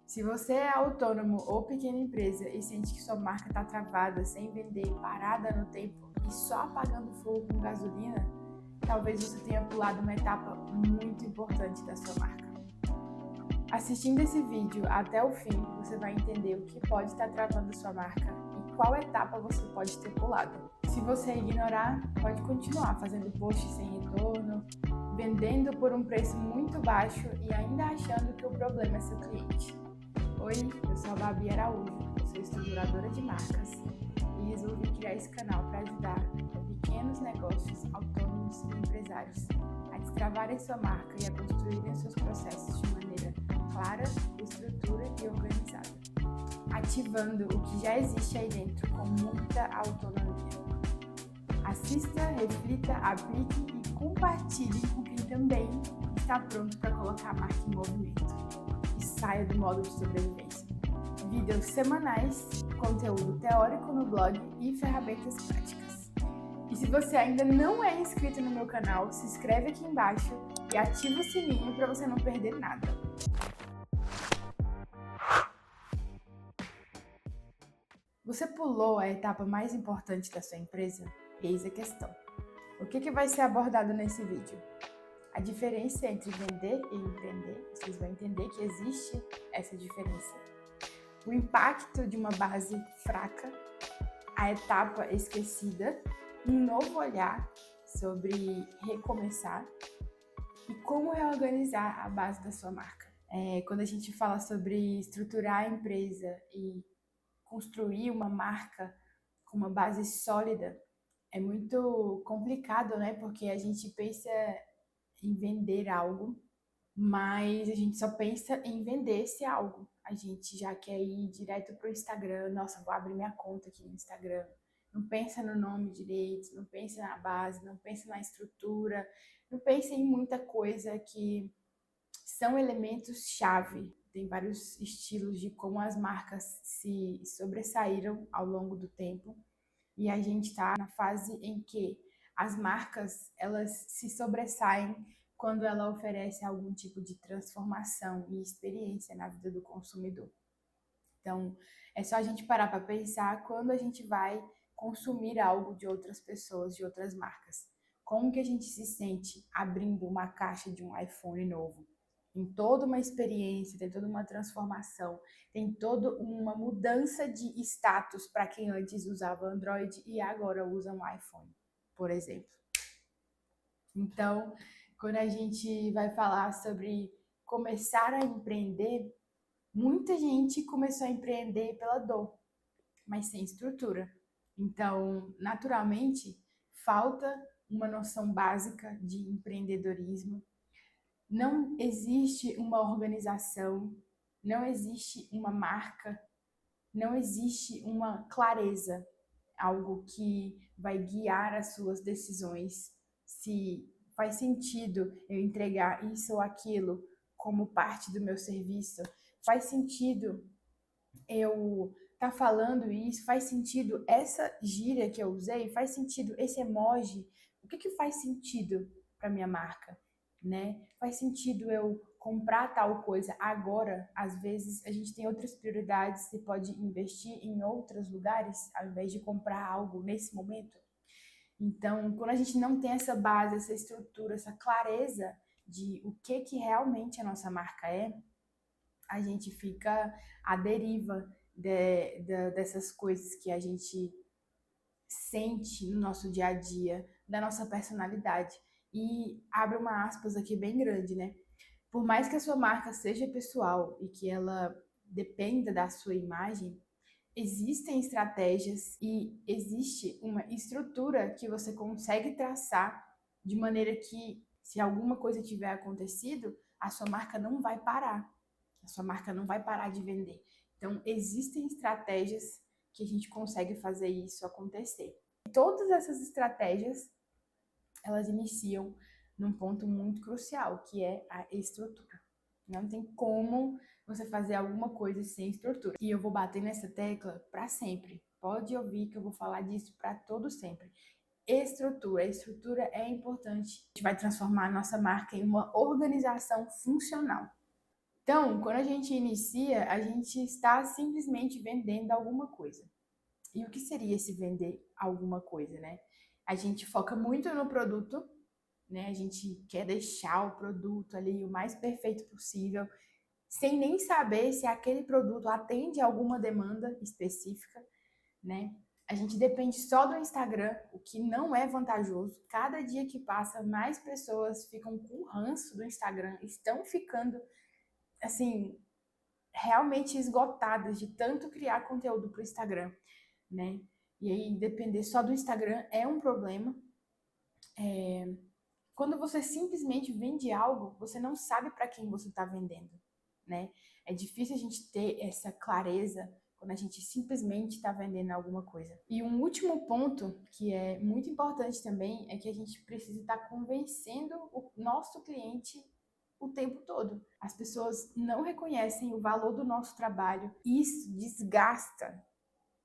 Se você é autônomo ou pequena empresa e sente que sua marca está travada, sem vender, parada no tempo e só apagando fogo com gasolina, talvez você tenha pulado uma etapa muito importante da sua marca. Assistindo esse vídeo até o fim, você vai entender o que pode estar travando sua marca e qual etapa você pode ter pulado. Se você ignorar, pode continuar fazendo posts sem retorno, vendendo por um preço muito baixo e ainda achando que o problema é seu cliente. Oi, eu sou a Babi Araújo, sou estruturadora de marcas e resolvi criar esse canal para ajudar pequenos negócios, autônomos e empresários a destravarem sua marca e a construírem seus processos de maneira clara, estrutura e organizada, ativando o que já existe aí dentro com muita autonomia. Assista, reflita, aplique e compartilhe com quem também está pronto para colocar a marca em movimento e saia do modo de sobrevivência. Vídeos semanais, conteúdo teórico no blog e ferramentas práticas. E se você ainda não é inscrito no meu canal, se inscreve aqui embaixo e ativa o sininho para você não perder nada. Você pulou a etapa mais importante da sua empresa? Eis a questão. O que vai ser abordado nesse vídeo? A diferença entre vender e empreender, vocês vão entender que existe essa diferença. O impacto de uma base fraca, a etapa esquecida, um novo olhar sobre recomeçar e como reorganizar a base da sua marca. Quando a gente fala sobre estruturar a empresa e construir uma marca com uma base sólida, é muito complicado, né? Porque a gente pensa em vender algo, mas a gente só pensa em vender esse algo. A gente já quer ir direto pro Instagram, nossa, vou abrir minha conta aqui no Instagram. Não pensa no nome direito, não pensa na base, não pensa na estrutura, não pensa em muita coisa que são elementos-chave. Tem vários estilos de como as marcas se sobressaíram ao longo do tempo. E a gente está na fase em que as marcas elas se sobressaem quando ela oferece algum tipo de transformação e experiência na vida do consumidor. Então, é só a gente parar para pensar quando a gente vai consumir algo de outras pessoas, de outras marcas. Como que a gente se sente abrindo uma caixa de um iPhone novo? Tem toda uma experiência, tem toda uma transformação, tem toda uma mudança de status para quem antes usava Android e agora usa um iPhone, por exemplo. Então, quando a gente vai falar sobre começar a empreender, muita gente começou a empreender pela dor, mas sem estrutura. Então, naturalmente, falta uma noção básica de empreendedorismo. Não existe uma organização, não existe uma marca, não existe uma clareza, algo que vai guiar as suas decisões, se faz sentido eu entregar isso ou aquilo como parte do meu serviço, faz sentido eu estar falando isso, faz sentido essa gíria que eu usei, faz sentido esse emoji, o que faz sentido para minha marca, né? Faz sentido eu comprar tal coisa agora? Às vezes a gente tem outras prioridades e pode investir em outros lugares ao invés de comprar algo nesse momento. Então, quando a gente não tem essa base, essa estrutura, essa clareza de o que realmente a nossa marca é, a gente fica à deriva dessas coisas que a gente sente no nosso dia a dia, da nossa personalidade. E abre uma aspas aqui bem grande, né? Por mais que a sua marca seja pessoal e que ela dependa da sua imagem, existem estratégias e existe uma estrutura que você consegue traçar de maneira que, se alguma coisa tiver acontecido, a sua marca não vai parar. A sua marca não vai parar de vender. Então, existem estratégias que a gente consegue fazer isso acontecer. E todas essas estratégias, elas iniciam num ponto muito crucial, que é a estrutura. Não tem como você fazer alguma coisa sem estrutura. E eu vou bater nessa tecla para sempre. Pode ouvir que eu vou falar disso para todo sempre. Estrutura. A estrutura é importante. A gente vai transformar a nossa marca em uma organização funcional. Então, quando a gente inicia, a gente está simplesmente vendendo alguma coisa. E o que seria esse vender alguma coisa, né? A gente foca muito no produto, né? A gente quer deixar o produto ali o mais perfeito possível, sem nem saber se aquele produto atende a alguma demanda específica, né? A gente depende só do Instagram, o que não é vantajoso. Cada dia que passa, mais pessoas ficam com ranço do Instagram, estão ficando, assim, realmente esgotadas de tanto criar conteúdo para o Instagram, né? E aí, depender só do Instagram é um problema. Quando você simplesmente vende algo, você não sabe para quem você está vendendo, né? É difícil a gente ter essa clareza quando a gente simplesmente está vendendo alguma coisa. E um último ponto que é muito importante também é que a gente precisa estar convencendo o nosso cliente o tempo todo. As pessoas não reconhecem o valor do nosso trabalho e isso desgasta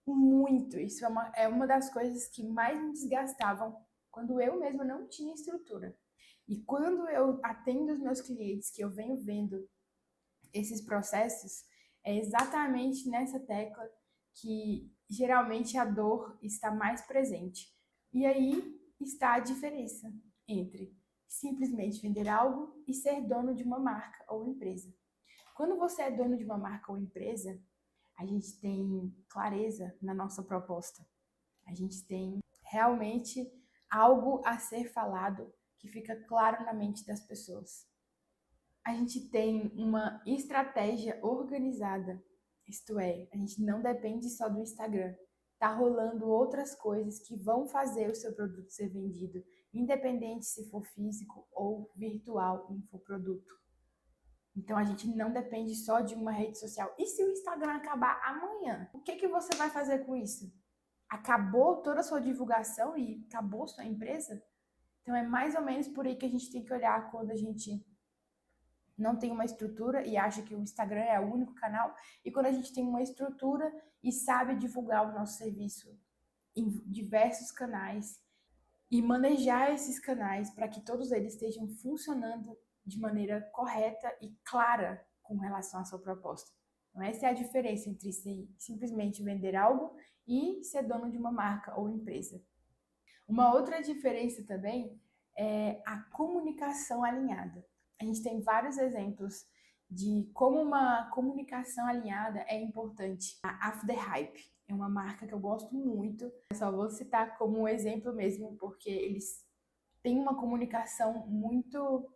muito. Isso é uma das coisas que mais me desgastavam quando eu mesma não tinha estrutura. E quando eu atendo os meus clientes, que eu venho vendo esses processos, é exatamente nessa tecla que geralmente a dor está mais presente. E aí está a diferença entre simplesmente vender algo e ser dono de uma marca ou empresa. Quando você é dono de uma marca ou empresa, a gente tem clareza na nossa proposta. A gente tem realmente algo a ser falado que fica claro na mente das pessoas. A gente tem uma estratégia organizada, isto é, a gente não depende só do Instagram. Tá rolando outras coisas que vão fazer o seu produto ser vendido, independente se for físico ou virtual infoproduto. Então a gente não depende só de uma rede social. E se o Instagram acabar amanhã? O que você vai fazer com isso? Acabou toda a sua divulgação e acabou sua empresa? Então é mais ou menos por aí que a gente tem que olhar quando a gente não tem uma estrutura e acha que o Instagram é o único canal, e quando a gente tem uma estrutura e sabe divulgar o nosso serviço em diversos canais e manejar esses canais para que todos eles estejam funcionando de maneira correta e clara com relação à sua proposta. Então, essa é a diferença entre simplesmente vender algo e ser dono de uma marca ou empresa. Uma outra diferença também é a comunicação alinhada. A gente tem vários exemplos de como uma comunicação alinhada é importante. A After Hype é uma marca que eu gosto muito. Eu só vou citar como um exemplo mesmo, porque eles têm uma comunicação muito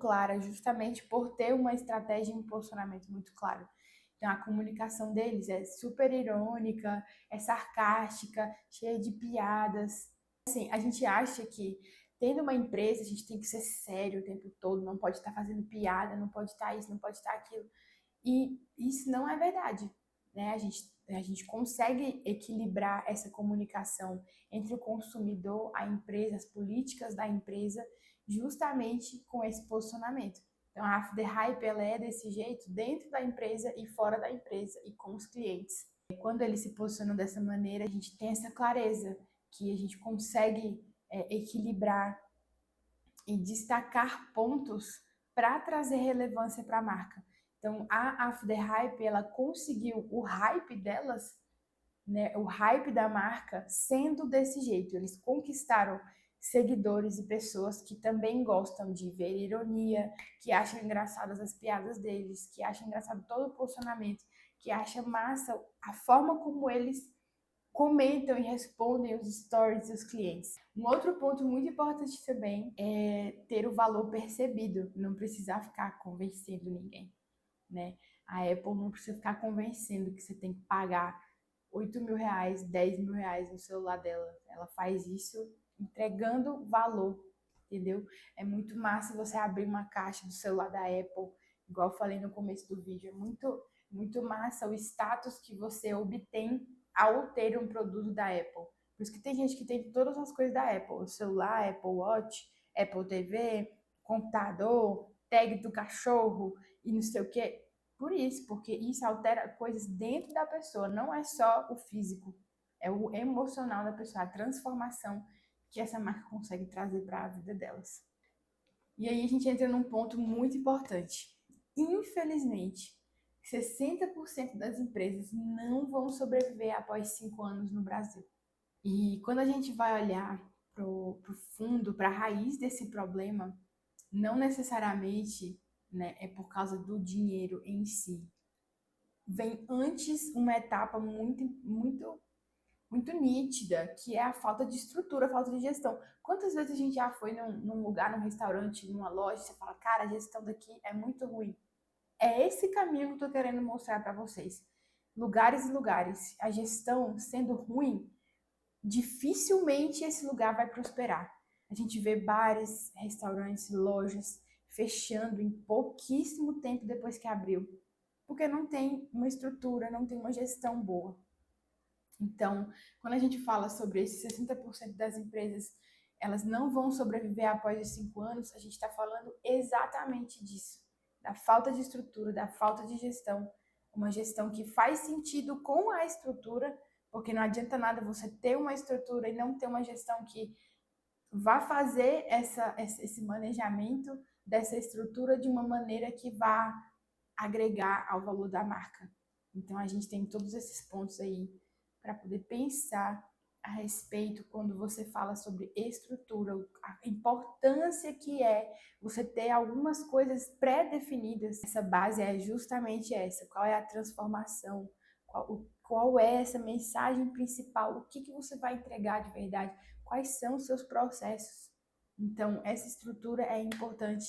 clara, justamente por ter uma estratégia e um posicionamento muito claro. Então, a comunicação deles é super irônica, é sarcástica, cheia de piadas. Assim, a gente acha que tendo uma empresa, a gente tem que ser sério o tempo todo, não pode estar fazendo piada, não pode estar isso, não pode estar aquilo. E isso não é verdade, né? A gente consegue equilibrar essa comunicação entre o consumidor, a empresa, as políticas da empresa, justamente com esse posicionamento. Então, a After Hype, ela é desse jeito dentro da empresa e fora da empresa e com os clientes. E quando eles se posicionam dessa maneira, a gente tem essa clareza que a gente consegue equilibrar e destacar pontos para trazer relevância para a marca. Então, a After Hype, ela conseguiu o hype delas, né, o hype da marca sendo desse jeito. Eles conquistaram seguidores e pessoas que também gostam de ver ironia, que acham engraçadas as piadas deles, que acham engraçado todo o posicionamento, que acham massa a forma como eles comentam e respondem os stories dos clientes. Um outro ponto muito importante também é ter o valor percebido, não precisar ficar convencendo ninguém, né? A Apple não precisa ficar convencendo que você tem que pagar R$ 8.000, R$ 10.000 no celular dela. Ela faz isso entregando valor, entendeu? É muito massa você abrir uma caixa do celular da Apple, igual eu falei no começo do vídeo, é muito massa o status que você obtém ao ter um produto da Apple. Por isso que tem gente que tem todas as coisas da Apple, o celular, Apple Watch, Apple TV, computador, tag do cachorro e não sei o que. Por isso, porque isso altera coisas dentro da pessoa, não é só o físico, é o emocional da pessoa, a transformação que essa marca consegue trazer para a vida delas. E aí a gente entra num ponto muito importante. infelizmente, 60% das empresas não vão sobreviver após 5 anos no Brasil. E quando a gente vai olhar para o fundo, para a raiz desse problema, não necessariamente, né, é por causa do dinheiro em si. Vem antes uma etapa muito nítida, que é a falta de estrutura, a falta de gestão. Quantas vezes a gente já foi num lugar, num restaurante, numa loja, você fala, cara, a gestão daqui é muito ruim. É esse caminho que eu tô querendo mostrar para vocês. Lugares e lugares. A gestão sendo ruim, dificilmente esse lugar vai prosperar. A gente vê bares, restaurantes, lojas fechando em pouquíssimo tempo depois que abriu, porque não tem uma estrutura, não tem uma gestão boa. Então, quando a gente fala sobre esses 60% das empresas, elas não vão sobreviver após os 5 anos, a gente está falando exatamente disso, da falta de estrutura, da falta de gestão, uma gestão que faz sentido com a estrutura, porque não adianta nada você ter uma estrutura e não ter uma gestão que vá fazer esse manejamento dessa estrutura de uma maneira que vá agregar ao valor da marca. Então, a gente tem todos esses pontos aí para poder pensar a respeito quando você fala sobre estrutura, a importância que é você ter algumas coisas pré-definidas. Essa base é justamente essa, qual é a transformação, qual é essa mensagem principal, o que você vai entregar de verdade, quais são os seus processos. Então, essa estrutura é importante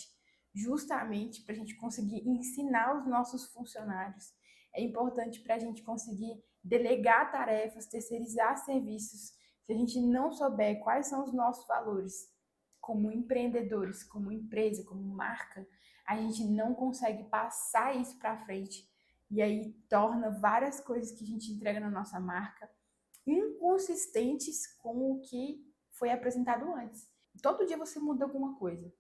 justamente para a gente conseguir ensinar os nossos funcionários. É importante para a gente conseguir delegar tarefas, terceirizar serviços. Se a gente não souber quais são os nossos valores como empreendedores, como empresa, como marca, a gente não consegue passar isso para frente. E aí torna várias coisas que a gente entrega na nossa marca inconsistentes com o que foi apresentado antes. Todo dia você muda alguma coisa.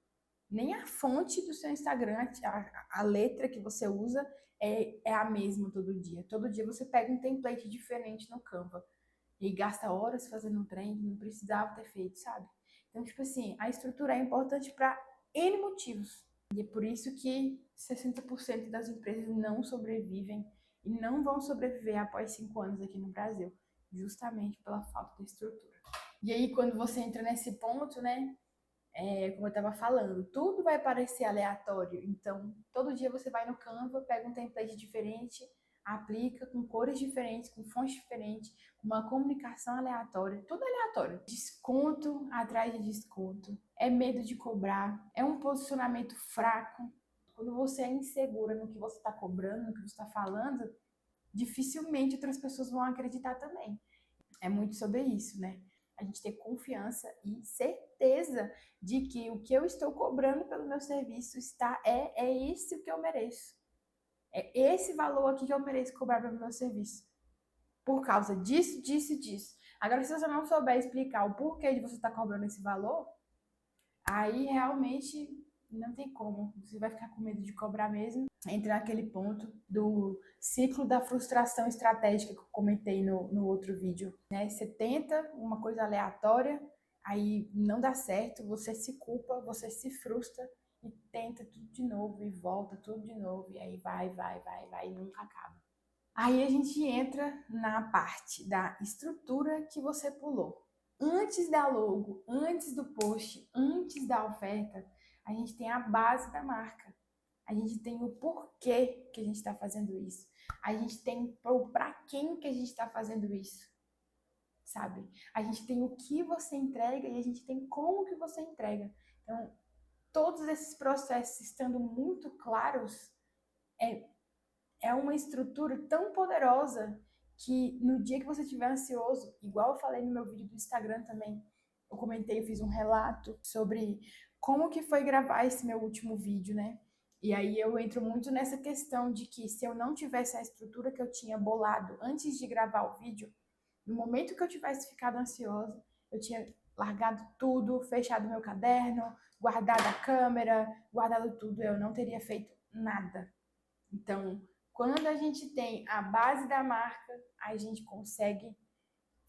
Nem a fonte do seu Instagram, a letra que você usa é a mesma todo dia. Todo dia você pega um template diferente no Canva e gasta horas fazendo um trem que não precisava ter feito, sabe? Então, tipo assim, a estrutura é importante para N motivos. E é por isso que 60% das empresas não sobrevivem e não vão sobreviver após 5 anos aqui no Brasil, justamente pela falta de estrutura. E aí, quando você entra nesse ponto, né? Como eu estava falando, tudo vai parecer aleatório. Então, todo dia você vai no Canva, pega um template diferente, aplica com cores diferentes, com fontes diferentes, com uma comunicação aleatória, tudo aleatório. Desconto atrás de desconto, é medo de cobrar, é um posicionamento fraco. Quando você é insegura no que você está cobrando, no que você está falando, dificilmente outras pessoas vão acreditar também. É muito sobre isso, né? A gente ter confiança e certeza de que o que eu estou cobrando pelo meu serviço é esse o que eu mereço. É esse valor aqui que eu mereço cobrar pelo meu serviço. Por causa disso, disso e disso. Agora, se você não souber explicar o porquê de você estar cobrando esse valor, aí realmente não tem como. Você vai ficar com medo de cobrar mesmo. Entra naquele ponto do ciclo da frustração estratégica que eu comentei no outro vídeo, né? Você tenta uma coisa aleatória, aí não dá certo, você se culpa, você se frustra e tenta tudo de novo e volta tudo de novo e aí vai e nunca acaba. Aí a gente entra na parte da estrutura que você pulou. Antes da logo, antes do post, antes da oferta, a gente tem a base da marca. A gente tem o porquê que a gente está fazendo isso. A gente tem para quem que a gente está fazendo isso, sabe? A gente tem o que você entrega e a gente tem como que você entrega. Então, todos esses processos estando muito claros, é uma estrutura tão poderosa que no dia que você estiver ansioso, igual eu falei no meu vídeo do Instagram também, eu comentei, eu fiz um relato sobre como que foi gravar esse meu último vídeo, né? E aí eu entro muito nessa questão de que se eu não tivesse a estrutura que eu tinha bolado antes de gravar o vídeo, no momento que eu tivesse ficado ansiosa, eu tinha largado tudo, fechado meu caderno, guardado a câmera, guardado tudo, eu não teria feito nada. Então, quando a gente tem a base da marca, a gente consegue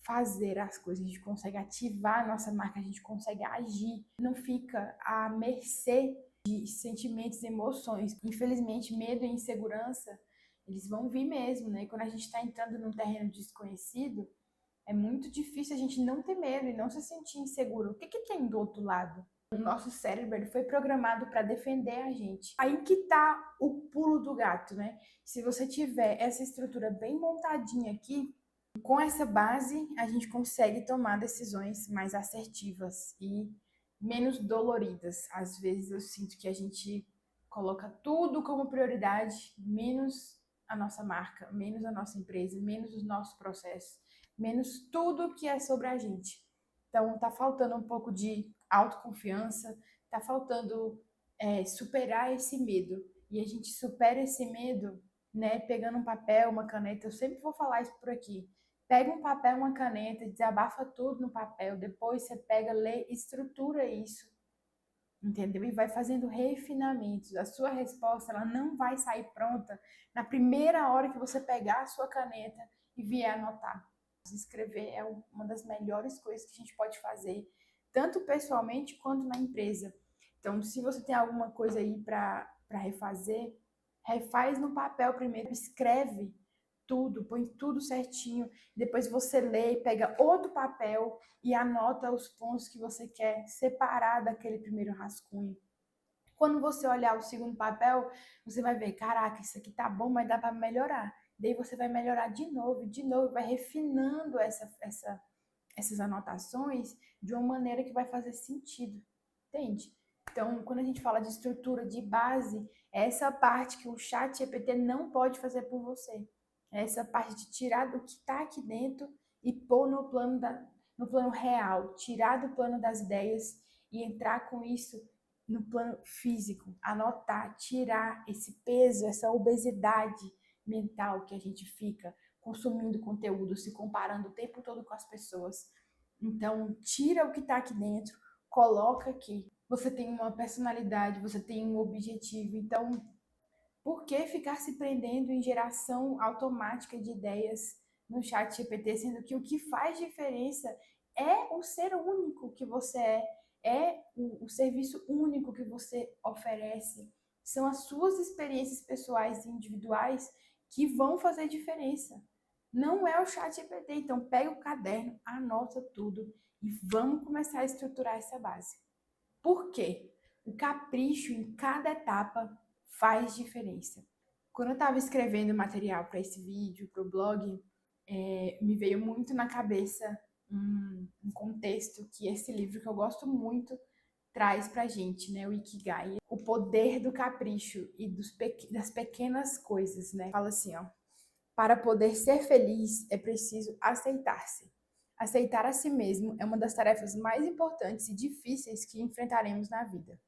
fazer as coisas, a gente consegue ativar a nossa marca, a gente consegue agir, não fica à mercê de sentimentos, emoções. Infelizmente, medo e insegurança, eles vão vir mesmo, né? E quando a gente está entrando num terreno desconhecido, é muito difícil a gente não ter medo e não se sentir inseguro. O que que tem do outro lado? O nosso cérebro ele foi programado para defender a gente. Aí que tá o pulo do gato, né? Se você tiver essa estrutura bem montadinha aqui, com essa base, a gente consegue tomar decisões mais assertivas e menos doloridas. Às vezes eu sinto que a gente coloca tudo como prioridade, menos a nossa marca, menos a nossa empresa, menos os nossos processos, menos tudo que é sobre a gente. Então tá faltando um pouco de autoconfiança, tá faltando superar esse medo. E a gente supera esse medo, né, pegando um papel, uma caneta. Eu sempre vou falar isso por aqui. Pega um papel, uma caneta, desabafa tudo no papel, depois você pega, lê, estrutura isso, entendeu? E vai fazendo refinamentos. A sua resposta, ela não vai sair pronta na primeira hora que você pegar a sua caneta e vier anotar. Escrever é uma das melhores coisas que a gente pode fazer, tanto pessoalmente quanto na empresa. Então, se você tem alguma coisa aí para refazer, refaz no papel primeiro, escreve tudo, põe tudo certinho. Depois você lê, pega outro papel e anota os pontos que você quer separar daquele primeiro rascunho. Quando você olhar o segundo papel, você vai ver, caraca, isso aqui tá bom, mas dá para melhorar. Daí você vai melhorar de novo, vai refinando essas anotações de uma maneira que vai fazer sentido, entende? Então, quando a gente fala de estrutura, de base, é essa parte que o chat GPT não pode fazer por você. É essa parte de tirar do que está aqui dentro e pôr no plano real, tirar do plano das ideias e entrar com isso no plano físico, anotar, tirar esse peso, essa obesidade mental que a gente fica consumindo conteúdo, se comparando o tempo todo com as pessoas. Então, tira o que está aqui dentro, coloca aqui. Você tem uma personalidade, você tem um objetivo. Então, por que ficar se prendendo em geração automática de ideias no chat GPT, sendo que o que faz diferença é o ser único que você é o serviço único que você oferece. São as suas experiências pessoais e individuais que vão fazer diferença. Não é o chat GPT. Então, pega o caderno, anota tudo e vamos começar a estruturar essa base. Por quê? O capricho em cada etapa faz diferença. Quando eu estava escrevendo material para esse vídeo, para o blog, me veio muito na cabeça um contexto que esse livro que eu gosto muito traz pra gente, né? O Ikigai. O poder do capricho e das pequenas coisas, né? Fala assim, ó. Para poder ser feliz, é preciso aceitar-se. Aceitar a si mesmo é uma das tarefas mais importantes e difíceis que enfrentaremos na vida.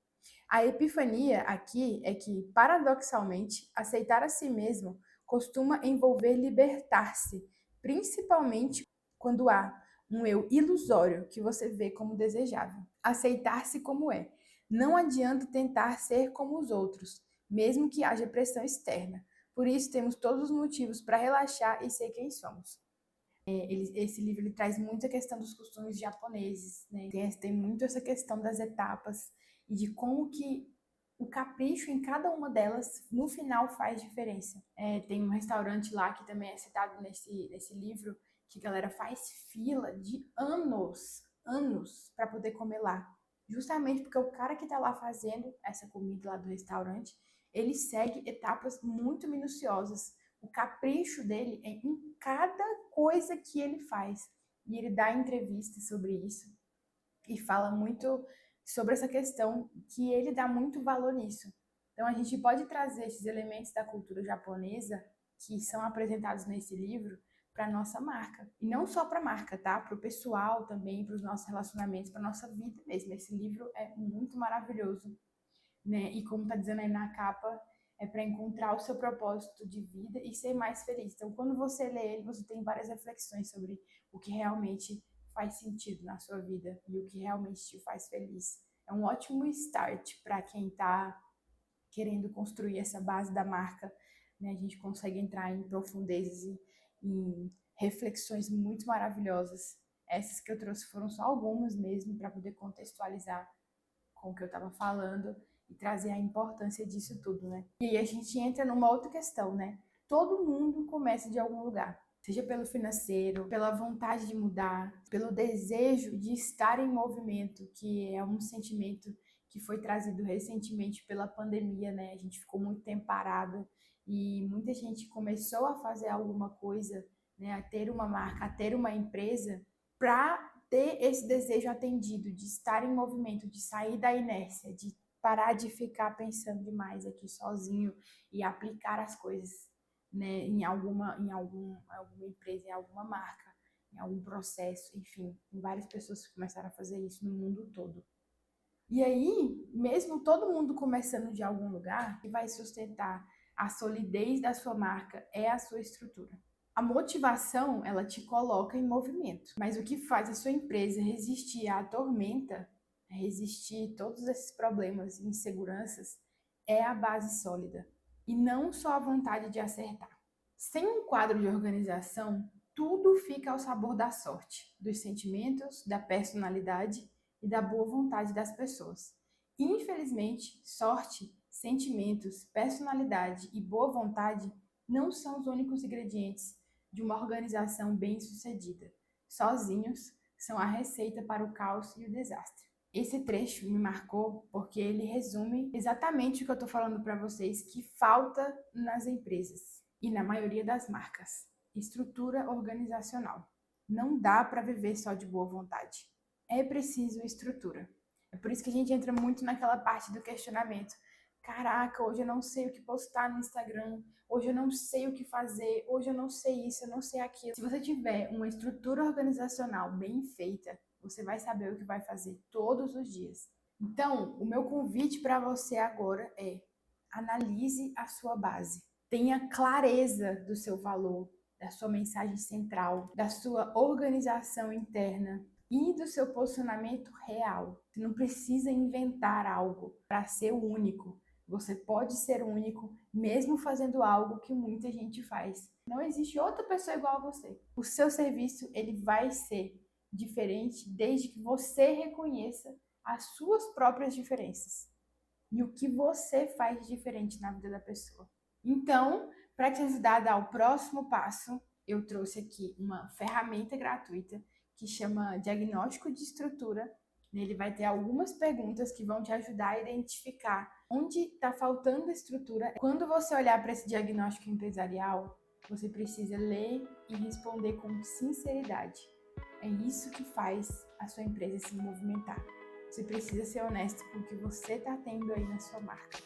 A epifania aqui é que, paradoxalmente, aceitar a si mesmo costuma envolver libertar-se, principalmente quando há um eu ilusório que você vê como desejável. Aceitar-se como é. Não adianta tentar ser como os outros, mesmo que haja pressão externa. Por isso, temos todos os motivos para relaxar e ser quem somos. Esse livro ele traz muito a questão dos costumes japoneses, né? Tem muito essa questão das etapas e de como que o capricho em cada uma delas, no final, faz diferença. Tem um restaurante lá que também é citado nesse livro, que a galera faz fila de anos, para poder comer lá. Justamente porque o cara que está lá fazendo essa comida lá do restaurante, ele segue etapas muito minuciosas. O capricho dele é em cada coisa que ele faz. E ele dá entrevistas sobre isso e fala muito sobre essa questão que ele dá muito valor nisso. Então a gente pode trazer esses elementos da cultura japonesa que são apresentados nesse livro para nossa marca. E não só para a marca, tá? Para o pessoal também, para os nossos relacionamentos, para nossa vida mesmo. Esse livro é muito maravilhoso, né? E como tá dizendo aí na capa, é para encontrar o seu propósito de vida e ser mais feliz. Então, quando você lê ele, você tem várias reflexões sobre o que realmente faz sentido na sua vida e o que realmente te faz feliz. É um ótimo start para quem está querendo construir essa base da marca, né? A gente consegue entrar em profundezas e em reflexões muito maravilhosas. Essas que eu trouxe foram só algumas mesmo para poder contextualizar com o que eu estava falando e trazer a importância disso tudo, né? E aí a gente entra numa outra questão, né? Todo mundo começa de algum lugar, seja pelo financeiro, pela vontade de mudar, pelo desejo de estar em movimento, que é um sentimento que foi trazido recentemente pela pandemia, né? A gente ficou muito tempo parado e muita gente começou a fazer alguma coisa, né? A ter uma marca, a ter uma empresa para ter esse desejo atendido, de estar em movimento, de sair da inércia, de parar de ficar pensando demais aqui sozinho e aplicar as coisas, né, alguma empresa, em alguma marca, em algum processo, enfim, várias pessoas começaram a fazer isso no mundo todo. E aí, mesmo todo mundo começando de algum lugar, o que vai sustentar a solidez da sua marca é a sua estrutura. A motivação, ela te coloca em movimento, mas o que faz a sua empresa resistir à tormenta, resistir a todos esses problemas e inseguranças, é a base sólida e não só a vontade de acertar. Sem um quadro de organização, tudo fica ao sabor da sorte, dos sentimentos, da personalidade e da boa vontade das pessoas. Infelizmente, sorte, sentimentos, personalidade e boa vontade não são os únicos ingredientes de uma organização bem-sucedida. Sozinhos, são a receita para o caos e o desastre. Esse trecho me marcou porque ele resume exatamente o que eu estou falando para vocês que falta nas empresas e na maioria das marcas. Estrutura organizacional. Não dá para viver só de boa vontade. É preciso estrutura. É por isso que a gente entra muito naquela parte do questionamento. Caraca, hoje eu não sei o que postar no Instagram, hoje eu não sei o que fazer, hoje eu não sei isso, eu não sei aquilo. Se você tiver uma estrutura organizacional bem feita, você vai saber o que vai fazer todos os dias. Então, o meu convite para você agora é: analise a sua base. Tenha clareza do seu valor, da sua mensagem central, da sua organização interna e do seu posicionamento real. Você não precisa inventar algo para ser o único. Você pode ser único mesmo fazendo algo que muita gente faz. Não existe outra pessoa igual a você. O seu serviço, ele vai ser diferente desde que você reconheça as suas próprias diferenças e o que você faz de diferente na vida da pessoa. Então, para te ajudar a dar o próximo passo, eu trouxe aqui uma ferramenta gratuita que chama Diagnóstico de Estrutura. Ele vai ter algumas perguntas que vão te ajudar a identificar onde está faltando estrutura. Quando você olhar para esse diagnóstico empresarial, você precisa ler e responder com sinceridade. É isso que faz a sua empresa se movimentar. Você precisa ser honesto com o que você está tendo aí na sua marca.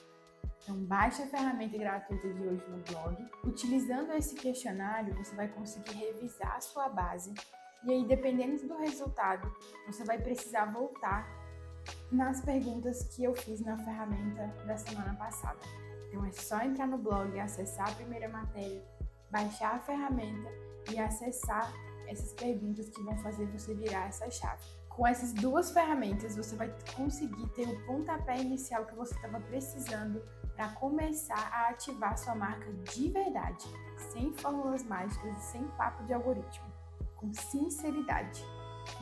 Então, baixe a ferramenta gratuita de hoje no blog. Utilizando esse questionário, você vai conseguir revisar a sua base. E aí, dependendo do resultado, você vai precisar voltar nas perguntas que eu fiz na ferramenta da semana passada. Então, é só entrar no blog, acessar a primeira matéria, baixar a ferramenta e acessar essas perguntas que vão fazer você virar essa chave. Com essas duas ferramentas, você vai conseguir ter o pontapé inicial que você estava precisando para começar a ativar sua marca de verdade, sem fórmulas mágicas e sem papo de algoritmo, com sinceridade.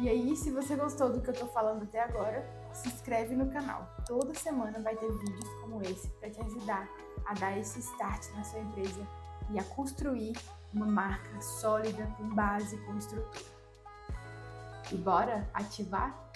E aí, se você gostou do que eu estou falando até agora, se inscreve no canal. Toda semana vai ter vídeos como esse para te ajudar a dar esse start na sua empresa e a construir uma marca sólida, com base, com estrutura. E bora ativar?